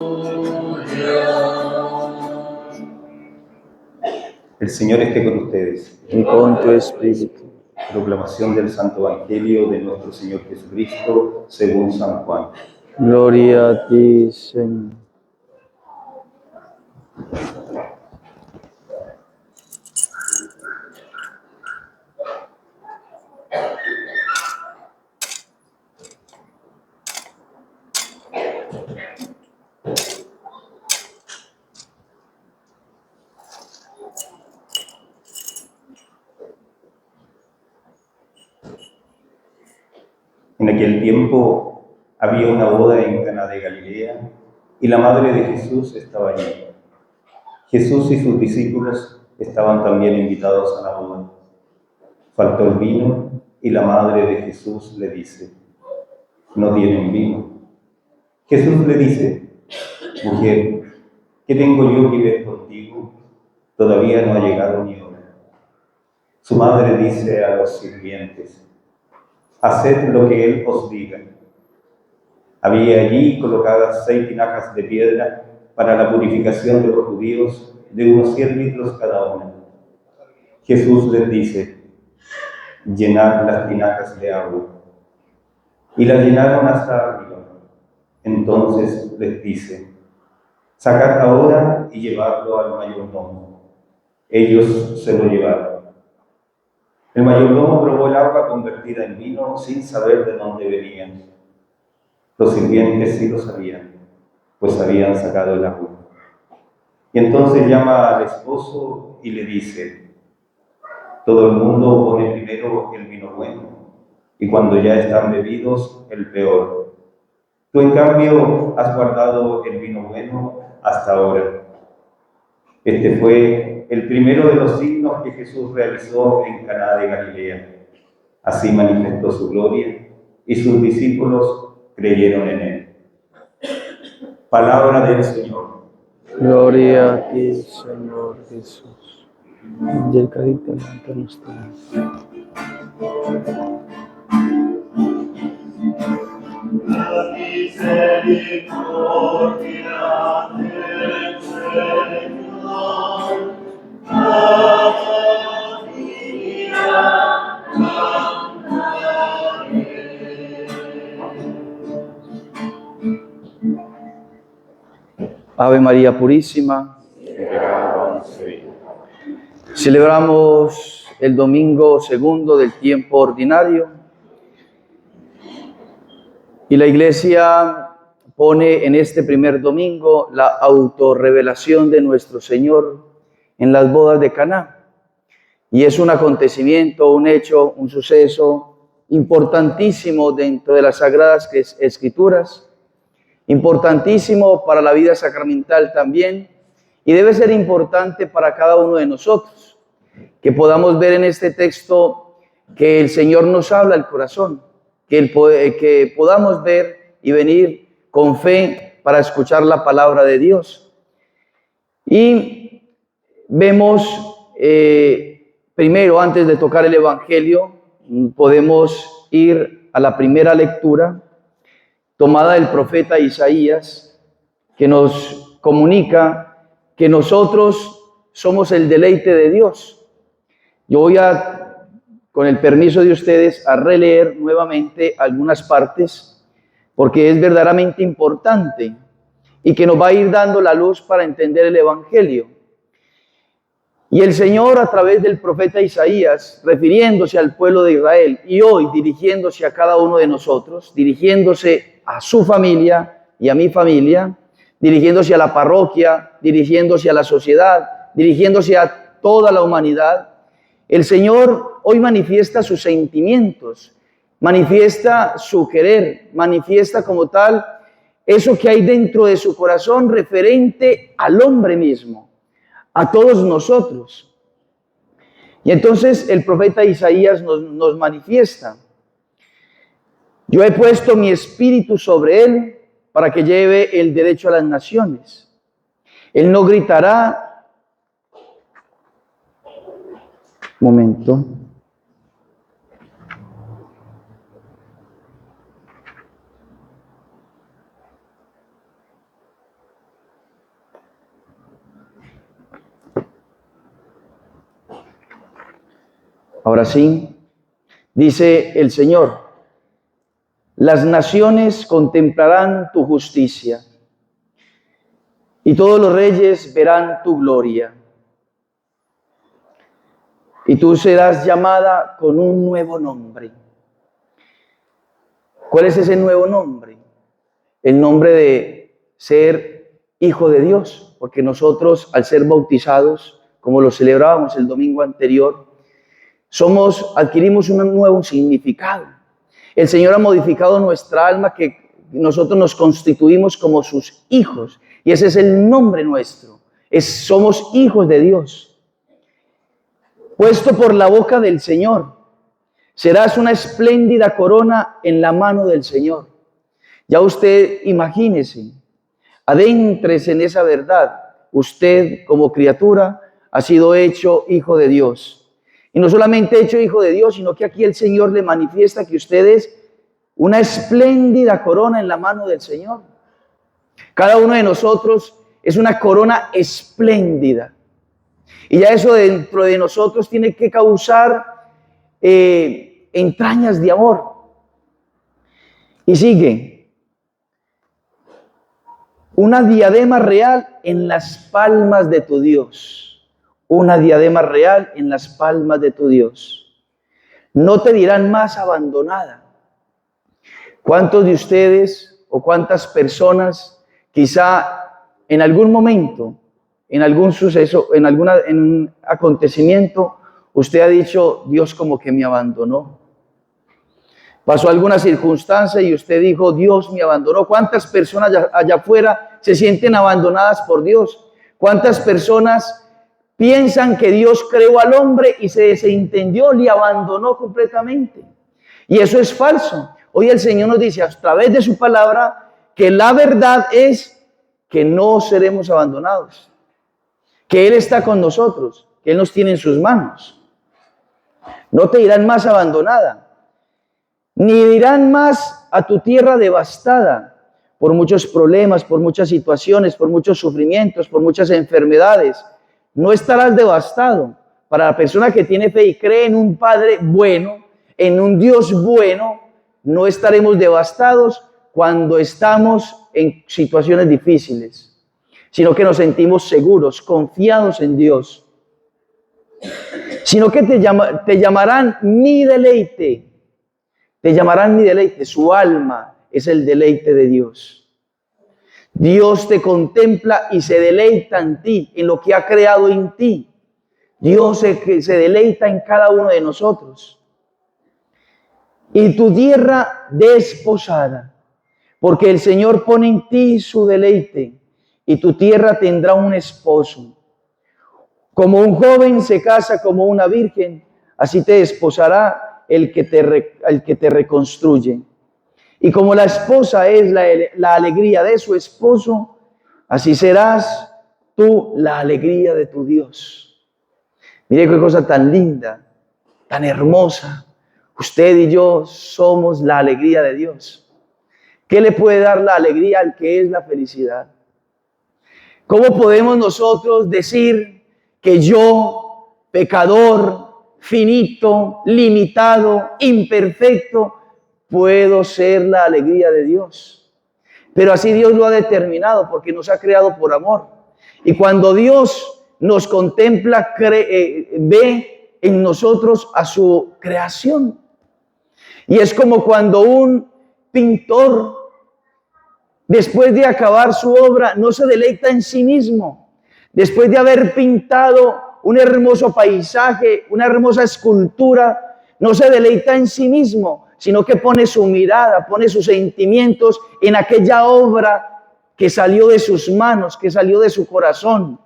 El Señor esté con ustedes. Y con tu espíritu. Proclamación del Santo Evangelio de nuestro Señor Jesucristo según San Juan. Gloria a ti, Señor. En aquel tiempo había una boda en Caná de Galilea y la madre de Jesús estaba allí. Jesús y sus discípulos estaban también invitados a la boda. Faltó el vino y la madre de Jesús le dice: no tienen vino. Jesús le dice: mujer, ¿qué tengo yo que ver contigo? Todavía no ha llegado mi hora. Su madre dice a los sirvientes: haced lo que él os diga. Había allí colocadas 6 tinajas de piedra para la purificación de los judíos, de unos 100 litros cada una. Jesús les dice: llenad las tinajas de agua. Y las llenaron hasta arriba. Entonces les dice: sacad ahora y llevadlo al mayordomo. Ellos se lo llevaron. El mayordomo probó el agua convertida en vino sin saber de dónde venían. Los sirvientes sí lo sabían, pues habían sacado el agua. Y entonces llama al esposo y le dice: todo el mundo pone primero el vino bueno, y cuando ya están bebidos, el peor. Tú, en cambio, has guardado el vino bueno hasta ahora. Este fue el primero de los signos que Jesús realizó en Caná de Galilea. Así manifestó su gloria, y sus discípulos creyeron en él. Palabra del Señor. Gloria a ti, Señor Jesús. Y el cáliz delante nuestro. La misericordia del Señor, cada día cantaré. Ave María Purísima. Celebramos el domingo segundo del tiempo ordinario y la Iglesia pone en este primer domingo la autorrevelación de nuestro Señor en las bodas de Caná. Y es un acontecimiento, un hecho, un suceso importantísimo dentro de las Sagradas Escrituras, importantísimo para la vida sacramental también, y debe ser importante para cada uno de nosotros, que podamos ver en este texto que el Señor nos habla al corazón, que podamos ver y venir con fe para escuchar la palabra de Dios. Y vemos, primero, antes de tocar el Evangelio, podemos ir a la primera lectura, tomada del profeta Isaías, que nos comunica que nosotros somos el deleite de Dios. Yo voy con el permiso de ustedes, a releer nuevamente algunas partes, porque es verdaderamente importante y que nos va a ir dando la luz para entender el Evangelio. Y el Señor, a través del profeta Isaías, refiriéndose al pueblo de Israel y hoy dirigiéndose a cada uno de nosotros, dirigiéndose a su familia y a mi familia, dirigiéndose a la parroquia, dirigiéndose a la sociedad, dirigiéndose a toda la humanidad, el Señor hoy manifiesta sus sentimientos, manifiesta su querer, manifiesta como tal eso que hay dentro de su corazón referente al hombre mismo, a todos nosotros. Y entonces el profeta Isaías nos manifiesta: yo he puesto mi espíritu sobre él para que lleve el derecho a las naciones. Él no gritará. Momento. Ahora sí, dice el Señor, las naciones contemplarán tu justicia y todos los reyes verán tu gloria. Y tú serás llamada con un nuevo nombre. ¿Cuál es ese nuevo nombre? El nombre de ser hijo de Dios, porque nosotros al ser bautizados, como lo celebrábamos el domingo anterior, adquirimos un nuevo significado. El Señor ha modificado nuestra alma, que nosotros nos constituimos como sus hijos, y ese es el nombre nuestro. Somos hijos de Dios. Puesto por la boca del Señor, serás una espléndida corona en la mano del Señor. Ya usted imagínese, adéntrese en esa verdad. Usted como criatura ha sido hecho hijo de Dios. Y no solamente hecho hijo de Dios, sino que aquí el Señor le manifiesta que usted es una espléndida corona en la mano del Señor. Cada uno de nosotros es una corona espléndida. Y ya eso dentro de nosotros tiene que causar entrañas de amor. Y sigue. Una diadema real en las palmas de tu Dios. Una diadema real en las palmas de tu Dios. No te dirán más abandonada. ¿Cuántos de ustedes o cuántas personas quizá en algún momento, en algún suceso, en un acontecimiento, usted ha dicho, Dios como que me abandonó? Pasó alguna circunstancia y usted dijo, Dios me abandonó. ¿Cuántas personas allá afuera se sienten abandonadas por Dios? ¿Cuántas personas piensan que Dios creó al hombre y se desentendió, le abandonó completamente? Y eso es falso. Hoy el Señor nos dice a través de su palabra que la verdad es que no seremos abandonados, que Él está con nosotros, que Él nos tiene en sus manos. No te dirán más abandonada, ni dirán más a tu tierra devastada por muchos problemas, por muchas situaciones, por muchos sufrimientos, por muchas enfermedades. No estarás devastado. Para la persona que tiene fe y cree en un Padre bueno, en un Dios bueno, no estaremos devastados cuando estamos en situaciones difíciles, sino que nos sentimos seguros, confiados en Dios. Sino que te llamarán mi deleite. Te llamarán mi deleite. Su alma es el deleite de Dios. Dios te contempla y se deleita en ti, en lo que ha creado en ti. Dios se deleita en cada uno de nosotros. Y tu tierra desposada, porque el Señor pone en ti su deleite, y tu tierra tendrá un esposo. Como un joven se casa como una virgen, así te desposará el que te reconstruye. Y como la esposa es la alegría de su esposo, así serás tú la alegría de tu Dios. Mire qué cosa tan linda, tan hermosa. Usted y yo somos la alegría de Dios. ¿Qué le puede dar la alegría al que es la felicidad? ¿Cómo podemos nosotros decir que yo, pecador, finito, limitado, imperfecto, puedo ser la alegría de Dios? Pero así Dios lo ha determinado, porque nos ha creado por amor. Y cuando Dios nos contempla, ve en nosotros a su creación. Y es como cuando un pintor, después de acabar su obra, no se deleita en sí mismo. Después de haber pintado un hermoso paisaje, una hermosa escultura, no se deleita en sí mismo, sino que pone su mirada, pone sus sentimientos en aquella obra que salió de sus manos, que salió de su corazón.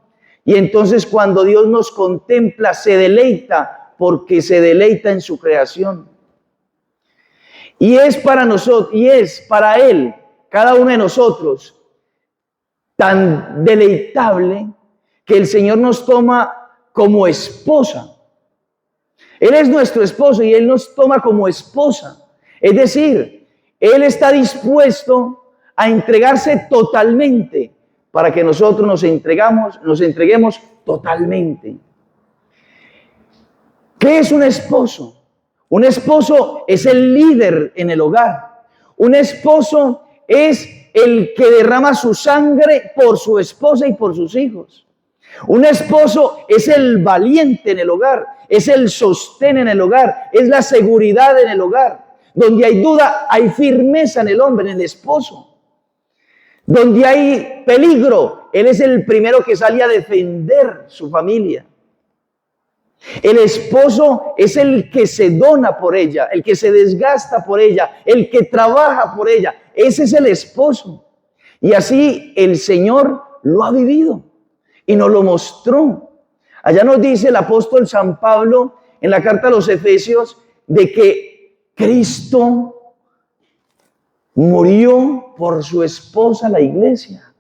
Y entonces cuando Dios nos contempla, se deleita, porque se deleita en su creación. Y es para nosotros, y es para Él, cada uno de nosotros, tan deleitable que el Señor nos toma como esposa. Él es nuestro esposo y Él nos toma como esposa. Es decir, Él está dispuesto a entregarse totalmente para que nosotros nos entreguemos totalmente. ¿Qué es un esposo? Un esposo es el líder en el hogar. Un esposo es el que derrama su sangre por su esposa y por sus hijos. Un esposo es el valiente en el hogar, es el sostén en el hogar, es la seguridad en el hogar. Donde hay duda, hay firmeza en el hombre, en el esposo. Donde hay peligro, él es el primero que sale a defender su familia. El esposo es el que se dona por ella, el que se desgasta por ella, el que trabaja por ella. Ese es el esposo. Y así el Señor lo ha vivido y nos lo mostró. Allá nos dice el apóstol San Pablo en la carta a los Efesios de que Cristo murió por su esposa, la iglesia.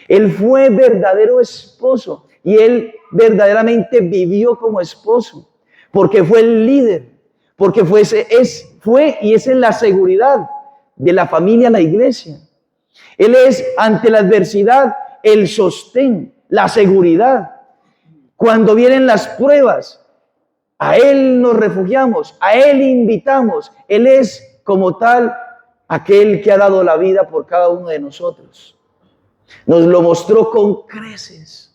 Él fue verdadero esposo y él verdaderamente vivió como esposo, porque fue el líder, porque fue y es en la seguridad de la familia, la iglesia. Él es ante la adversidad el sostén, la seguridad. Cuando vienen las pruebas, a Él nos refugiamos, a Él invitamos. Él es como tal aquel que ha dado la vida por cada uno de nosotros. Nos lo mostró con creces,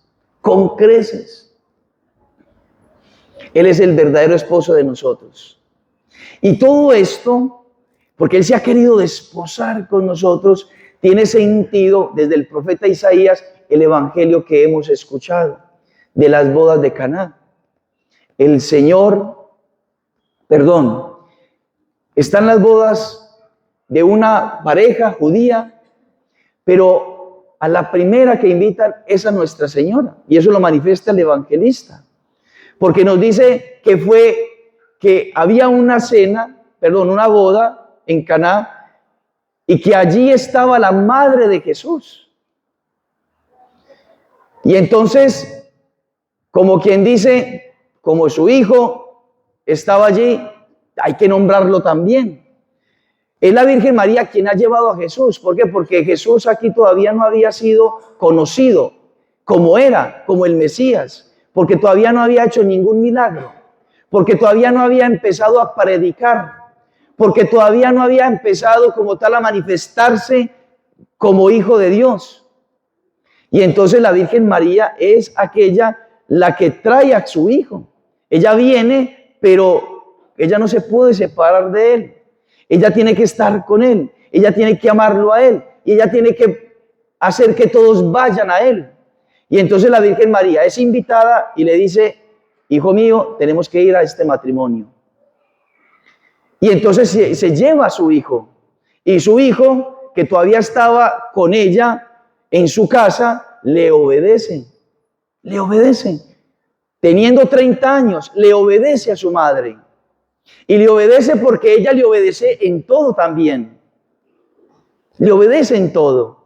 con creces. Él es el verdadero esposo de nosotros. Y todo esto, porque Él se ha querido desposar con nosotros, tiene sentido desde el profeta Isaías, el evangelio que hemos escuchado de las bodas de Caná. El Señor, están las bodas de una pareja judía, pero a la primera que invitan es a Nuestra Señora, y eso lo manifiesta el evangelista, porque nos dice que había una boda en Caná, y que allí estaba la madre de Jesús. Y entonces, como quien dice, como su hijo estaba allí, hay que nombrarlo también. Es la Virgen María quien ha llevado a Jesús. ¿Por qué? Porque Jesús aquí todavía no había sido conocido como el Mesías, porque todavía no había hecho ningún milagro, porque todavía no había empezado a predicar, porque todavía no había empezado como tal a manifestarse como hijo de Dios. Y entonces la Virgen María es aquella la que trae a su hijo. Ella viene, pero ella no se puede separar de él. Ella tiene que estar con él, ella tiene que amarlo a él, y ella tiene que hacer que todos vayan a él. Y entonces la Virgen María es invitada y le dice: hijo mío, tenemos que ir a este matrimonio. Y entonces se lleva a su hijo, y su hijo, que todavía estaba con ella en su casa, le obedece. Teniendo 30 años, le obedece a su madre. Y le obedece porque ella le obedece en todo también. Le obedece en todo.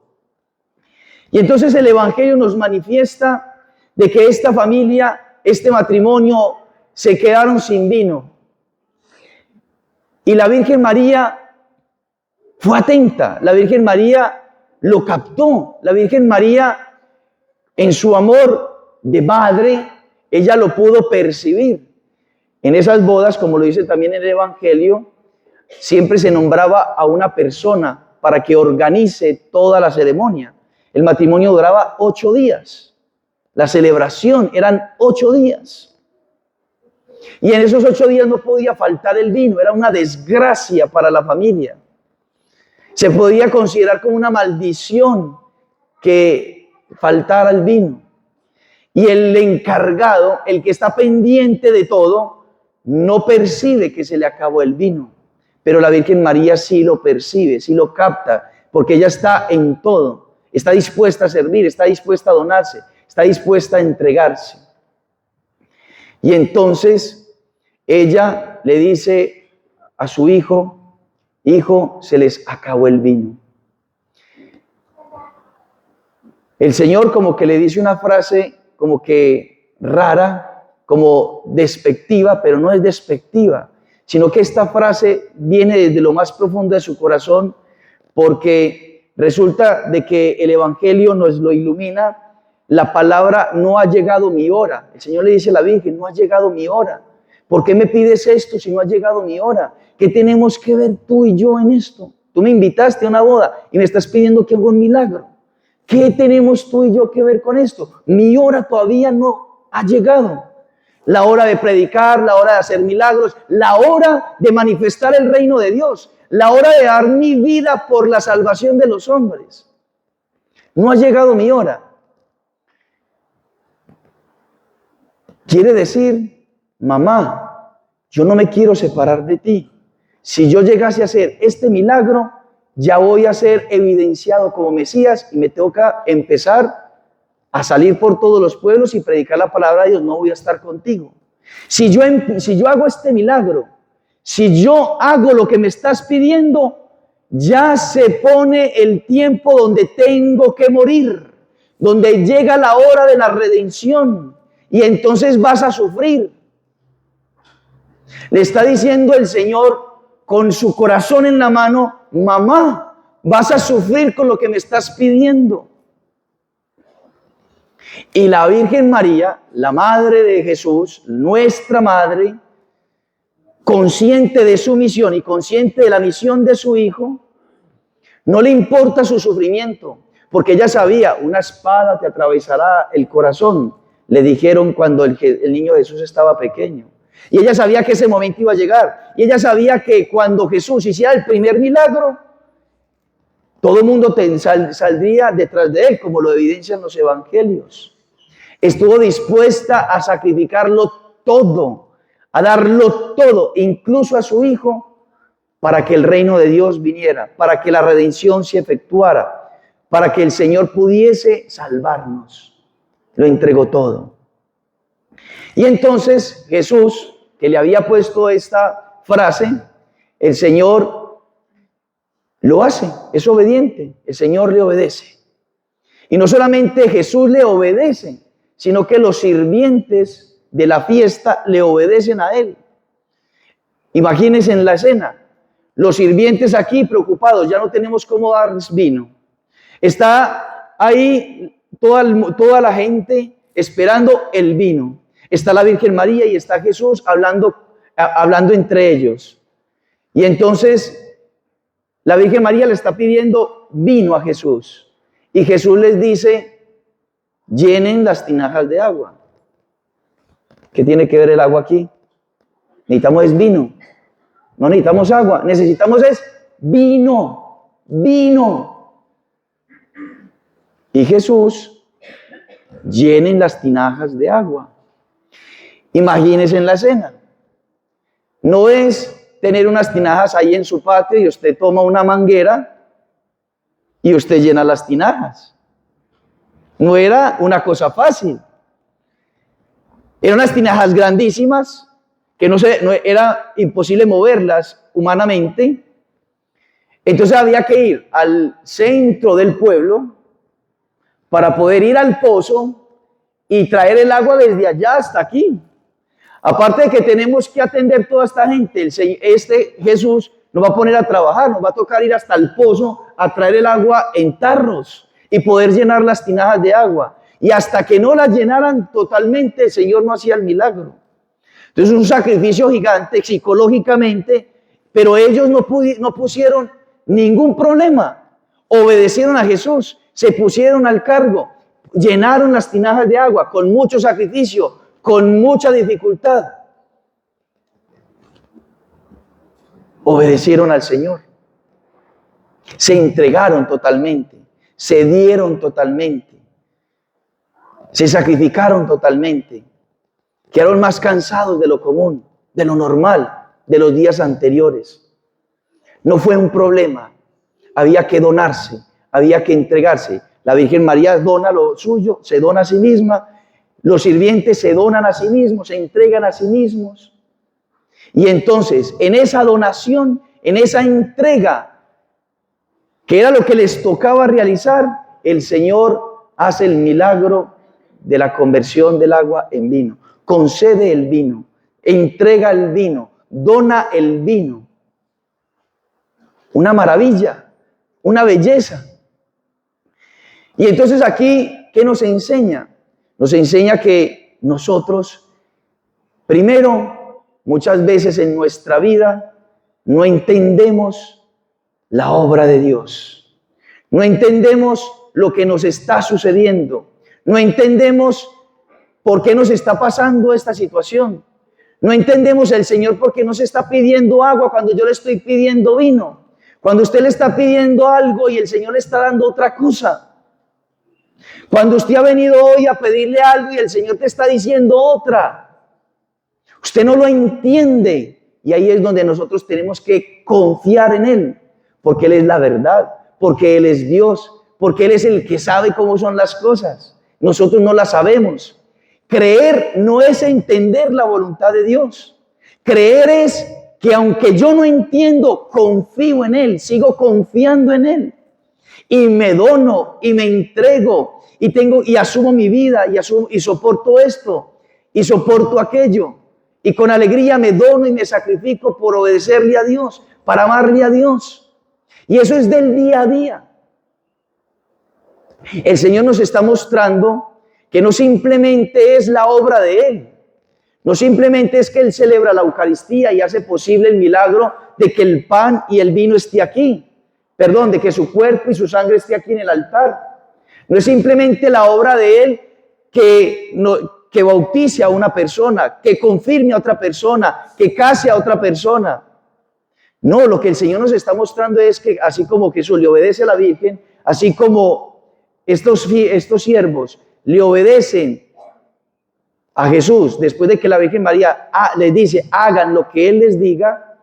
Y entonces el Evangelio nos manifiesta de que esta familia, este matrimonio, se quedaron sin vino. Y la Virgen María fue atenta, la Virgen María lo captó, la Virgen María en su amor de madre, ella lo pudo percibir. En esas bodas, como lo dice también en el Evangelio, siempre se nombraba a una persona para que organice toda la ceremonia. El matrimonio duraba 8 días, la celebración eran 8 días. Y en esos 8 días no podía faltar el vino, era una desgracia para la familia. Se podía considerar como una maldición que faltara el vino. Y el encargado, el que está pendiente de todo, no percibe que se le acabó el vino. Pero la Virgen María sí lo percibe, sí lo capta, porque ella está en todo. Está dispuesta a servir, está dispuesta a donarse, está dispuesta a entregarse. Y entonces ella le dice a su hijo: hijo, se les acabó el vino. El Señor como que le dice una frase como que rara, como despectiva, pero no es despectiva, sino que esta frase viene desde lo más profundo de su corazón, porque resulta de que el Evangelio nos lo ilumina. La palabra: no ha llegado mi hora. El Señor le dice a la Virgen: no ha llegado mi hora. ¿Por qué me pides esto si no ha llegado mi hora? ¿Qué tenemos que ver tú y yo en esto? Tú me invitaste a una boda y me estás pidiendo que haga un milagro. ¿Qué tenemos tú y yo que ver con esto? Mi hora todavía no ha llegado. La hora de predicar, la hora de hacer milagros, la hora de manifestar el reino de Dios, la hora de dar mi vida por la salvación de los hombres. No ha llegado mi hora. Quiere decir, mamá, yo no me quiero separar de ti. Si yo llegase a hacer este milagro, ya voy a ser evidenciado como Mesías y me toca empezar a salir por todos los pueblos y predicar la palabra de Dios. No voy a estar contigo. Si yo hago este milagro, si yo hago lo que me estás pidiendo, ya se pone el tiempo donde tengo que morir, donde llega la hora de la redención y entonces vas a sufrir. Le está diciendo el Señor con su corazón en la mano, mamá, vas a sufrir con lo que me estás pidiendo. Y la Virgen María, la madre de Jesús, nuestra madre, consciente de su misión y consciente de la misión de su hijo, no le importa su sufrimiento, porque ella sabía, una espada te atravesará el corazón, le dijeron cuando el niño Jesús estaba pequeño. Y ella sabía que ese momento iba a llegar. Y ella sabía que cuando Jesús hiciera el primer milagro, todo el mundo saldría detrás de él, como lo evidencian los evangelios. Estuvo dispuesta a sacrificarlo todo, a darlo todo, incluso a su hijo, para que el reino de Dios viniera, para que la redención se efectuara, para que el Señor pudiese salvarnos. Lo entregó todo. Y entonces Jesús, que le había puesto esta frase, el Señor lo hace, es obediente, el Señor le obedece. Y no solamente Jesús le obedece, sino que los sirvientes de la fiesta le obedecen a él. Imagínense en la escena, los sirvientes aquí preocupados, ya no tenemos cómo darles vino. Está ahí toda la gente esperando el vino. Está la Virgen María y está Jesús hablando entre ellos. Y entonces la Virgen María le está pidiendo vino a Jesús. Y Jesús les dice, llenen las tinajas de agua. ¿Qué tiene que ver el agua aquí? Necesitamos es vino. No necesitamos agua, necesitamos es vino, vino. Y Jesús, llenen las tinajas de agua. Imagínense en la escena. No es tener unas tinajas ahí en su patio y usted toma una manguera y usted llena las tinajas. No era una cosa fácil. Eran unas tinajas grandísimas que no era imposible moverlas humanamente. Entonces había que ir al centro del pueblo para poder ir al pozo y traer el agua desde allá hasta aquí. Aparte de que tenemos que atender toda esta gente, este Jesús nos va a poner a trabajar, nos va a tocar ir hasta el pozo a traer el agua en tarros y poder llenar las tinajas de agua. Y hasta que no las llenaran totalmente, el Señor no hacía el milagro. Entonces un sacrificio gigante psicológicamente, pero ellos no pusieron ningún problema. Obedecieron a Jesús, se pusieron al cargo, llenaron las tinajas de agua con mucho sacrificio, con mucha dificultad. Obedecieron al Señor. Se entregaron totalmente, se dieron totalmente, se sacrificaron totalmente. Quedaron más cansados de lo común, de lo normal, de los días anteriores. No fue un problema. Había que donarse, había que entregarse. La Virgen María dona lo suyo, se dona a sí misma. Los sirvientes se donan a sí mismos, se entregan a sí mismos. Y entonces, en esa donación, en esa entrega, que era lo que les tocaba realizar, el Señor hace el milagro de la conversión del agua en vino. Concede el vino, entrega el vino, dona el vino. Una maravilla, una belleza. Y entonces aquí, ¿qué nos enseña? Nos enseña que nosotros, primero, muchas veces en nuestra vida no entendemos la obra de Dios. No entendemos lo que nos está sucediendo. No entendemos por qué nos está pasando esta situación. No entendemos el Señor por qué nos está pidiendo agua cuando yo le estoy pidiendo vino. Cuando usted le está pidiendo algo y el Señor le está dando otra cosa. Cuando usted ha venido hoy a pedirle algo y el Señor te está diciendo otra. Usted no lo entiende. Y ahí es donde nosotros tenemos que confiar en Él. Porque Él es la verdad. Porque Él es Dios. Porque Él es el que sabe cómo son las cosas. Nosotros no las sabemos. Creer no es entender la voluntad de Dios. Creer es que aunque yo no entiendo, confío en Él, sigo confiando en Él. Y me dono y me entrego y asumo mi vida y soporto esto y soporto aquello. Y con alegría me dono y me sacrifico por obedecerle a Dios, para amarle a Dios. Y eso es del día a día. El Señor nos está mostrando que no simplemente es la obra de Él, no simplemente es que Él celebra la Eucaristía y hace posible el milagro de que el pan y el vino esté aquí, de que su cuerpo y su sangre esté aquí en el altar. No es simplemente la obra de Él que bautice a una persona, que confirme a otra persona, que case a otra persona. No, lo que el Señor nos está mostrando es que así como Jesús le obedece a la Virgen, así como estos siervos le obedecen a Jesús después de que la Virgen María les dice, hagan lo que Él les diga,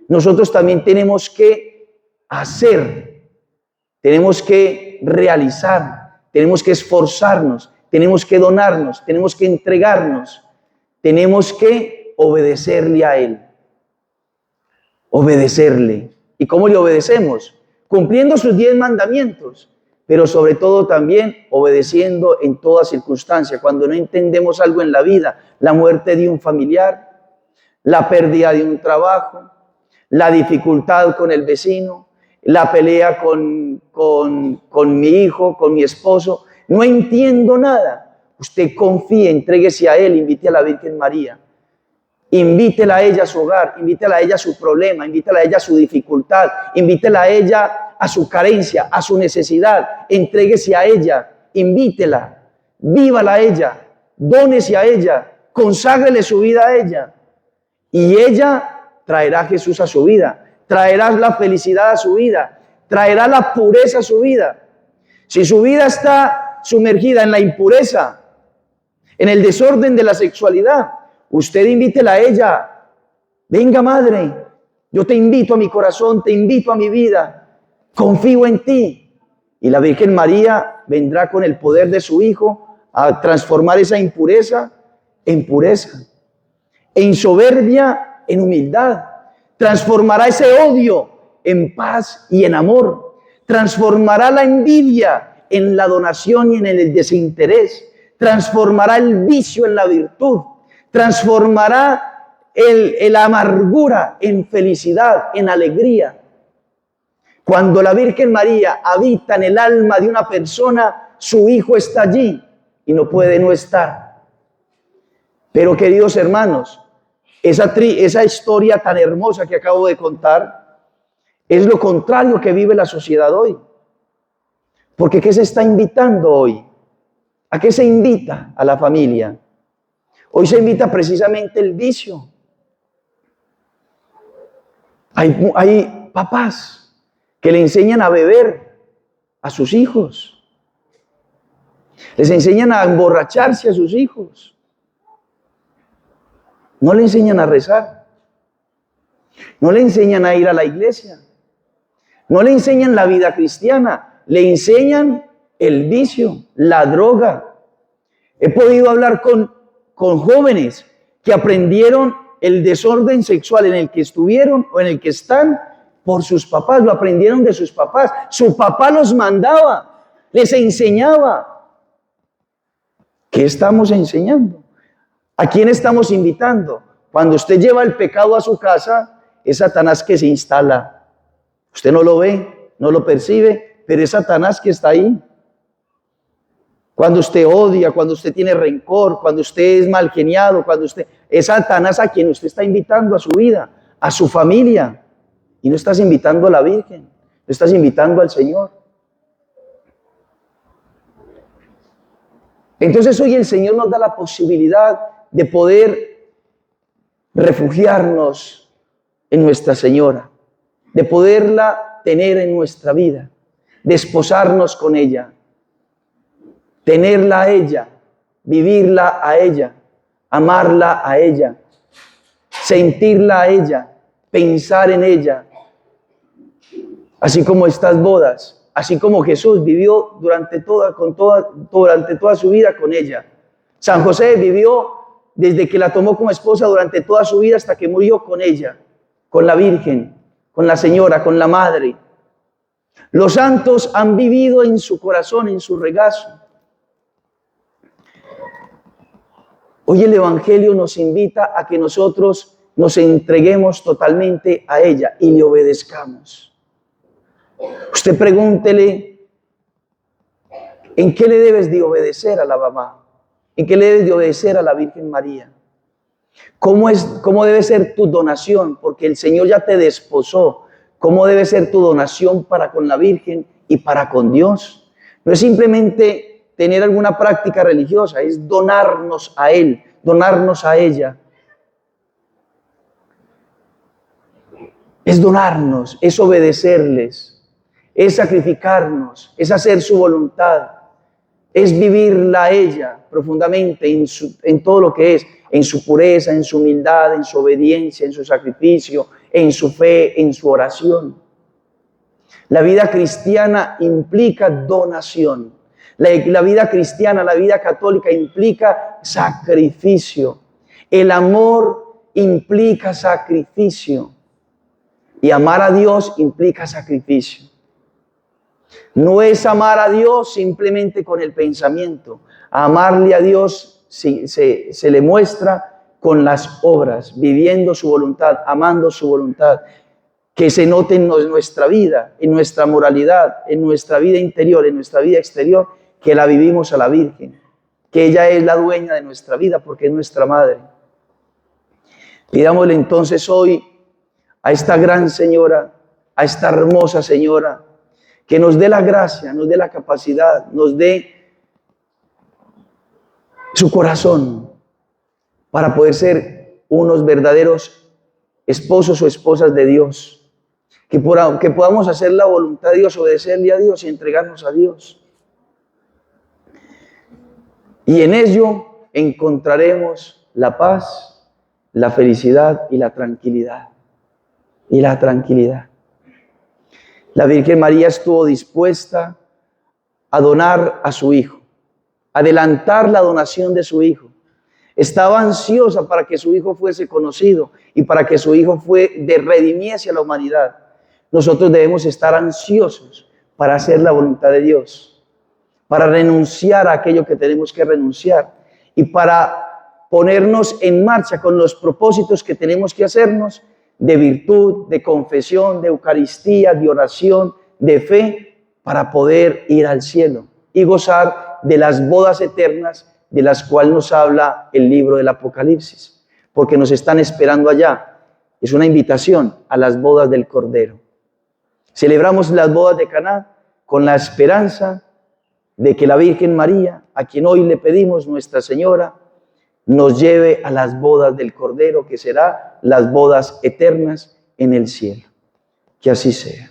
nosotros también tenemos que hacer, tenemos que realizar, tenemos que esforzarnos, tenemos que donarnos, tenemos que entregarnos, tenemos que obedecerle a Él. Obedecerle. ¿Y cómo le obedecemos? Cumpliendo sus 10 mandamientos. Pero sobre todo también obedeciendo en toda circunstancia. Cuando no entendemos algo en la vida, la muerte de un familiar, la pérdida de un trabajo, la dificultad con el vecino, la pelea con mi hijo, con mi esposo, no entiendo nada. Usted confíe, entréguese a Él, invite a la Virgen María. Invítela a ella a su hogar, invítela a ella a su problema, invítela a ella a su dificultad, invítela a ella a su carencia, a su necesidad, entréguese a ella, invítela, vívala a ella, dónese a ella, conságrele su vida a ella. Y ella traerá a Jesús a su vida, traerá la felicidad a su vida, traerá la pureza a su vida. Si su vida está sumergida en la impureza, en el desorden de la sexualidad, usted invítela a ella. Venga, madre, yo te invito a mi corazón, te invito a mi vida. Confío en ti. Y la Virgen María vendrá con el poder de su Hijo a transformar esa impureza en pureza, en soberbia en humildad. Transformará ese odio en paz y en amor. Transformará la envidia en la donación y en el desinterés. Transformará el vicio en la virtud. Transformará la amargura en felicidad, en alegría. Cuando la Virgen María habita en el alma de una persona, su Hijo está allí y no puede no estar. Pero, queridos hermanos, esa historia tan hermosa que acabo de contar es lo contrario que vive la sociedad hoy. Porque ¿qué se está invitando hoy? ¿A qué se invita a la familia? Hoy se invita precisamente el vicio. Hay papás que le enseñan a beber a sus hijos. Les enseñan a emborracharse a sus hijos. No le enseñan a rezar. No le enseñan a ir a la iglesia. No le enseñan la vida cristiana. Le enseñan el vicio, la droga. He podido hablar con jóvenes que aprendieron el desorden sexual en el que estuvieron o en el que están por sus papás, lo aprendieron de sus papás. Su papá los mandaba, les enseñaba. ¿Qué estamos enseñando? ¿A quién estamos invitando? Cuando usted lleva el pecado a su casa, es Satanás que se instala. Usted no lo ve, no lo percibe, pero es Satanás que está ahí. Cuando usted odia, cuando usted tiene rencor, cuando usted es mal geniado, cuando usted es Satanás a quien usted está invitando a su vida, a su familia. Y no estás invitando a la Virgen, no estás invitando al Señor. Entonces hoy el Señor nos da la posibilidad de poder refugiarnos en Nuestra Señora, de poderla tener en nuestra vida, de esposarnos con ella, tenerla a ella, vivirla a ella, amarla a ella, sentirla a ella, pensar en ella. Así como estas bodas, así como Jesús vivió durante toda su vida con ella. San José vivió desde que la tomó como esposa durante toda su vida hasta que murió con ella, con la Virgen, con la Señora, con la Madre. Los santos han vivido en su corazón, en su regazo. Hoy el Evangelio nos invita a que nosotros nos entreguemos totalmente a ella y le obedezcamos. Usted pregúntele, ¿en qué le debes de obedecer a la mamá? ¿En qué le debes de obedecer a la Virgen María? ¿Cómo debe ser tu donación? Porque el Señor ya te desposó. ¿Cómo debe ser tu donación para con la Virgen y para con Dios? No es simplemente tener alguna práctica religiosa, es donarnos a Él, donarnos a ella. Es donarnos, es obedecerles, es sacrificarnos, es hacer su voluntad, es vivirla a ella profundamente en todo lo que es, en su pureza, en su humildad, en su obediencia, en su sacrificio, en su fe, en su oración. La vida cristiana implica donación. La vida cristiana, la vida católica implica sacrificio. El amor implica sacrificio. Y amar a Dios implica sacrificio. No es amar a Dios simplemente con el pensamiento. Amarle a Dios se le muestra con las obras, viviendo su voluntad, amando su voluntad. Que se note en nuestra vida, en nuestra moralidad, en nuestra vida interior, en nuestra vida exterior, que la vivimos a la Virgen, que ella es la dueña de nuestra vida porque es nuestra madre. Pidámosle entonces hoy a esta gran señora, a esta hermosa señora, que nos dé la gracia, nos dé la capacidad, nos dé su corazón para poder ser unos verdaderos esposos o esposas de Dios. Que podamos hacer la voluntad de Dios, obedecerle a Dios y entregarnos a Dios. Y en ello encontraremos la paz, la felicidad y la tranquilidad. La Virgen María estuvo dispuesta a donar a su hijo, adelantar la donación de su hijo. Estaba ansiosa para que su hijo fuese conocido y para que su hijo redimiese a la humanidad. Nosotros debemos estar ansiosos para hacer la voluntad de Dios, para renunciar a aquello que tenemos que renunciar y para ponernos en marcha con los propósitos que tenemos que hacernos de virtud, de confesión, de Eucaristía, de oración, de fe, para poder ir al cielo y gozar de las bodas eternas de las cuales nos habla el libro del Apocalipsis, porque nos están esperando allá. Es una invitación a las bodas del Cordero. Celebramos las bodas de Caná con la esperanza de que la Virgen María, a quien hoy le pedimos, Nuestra Señora, nos lleve a las bodas del Cordero, que será las bodas eternas en el cielo. Que así sea.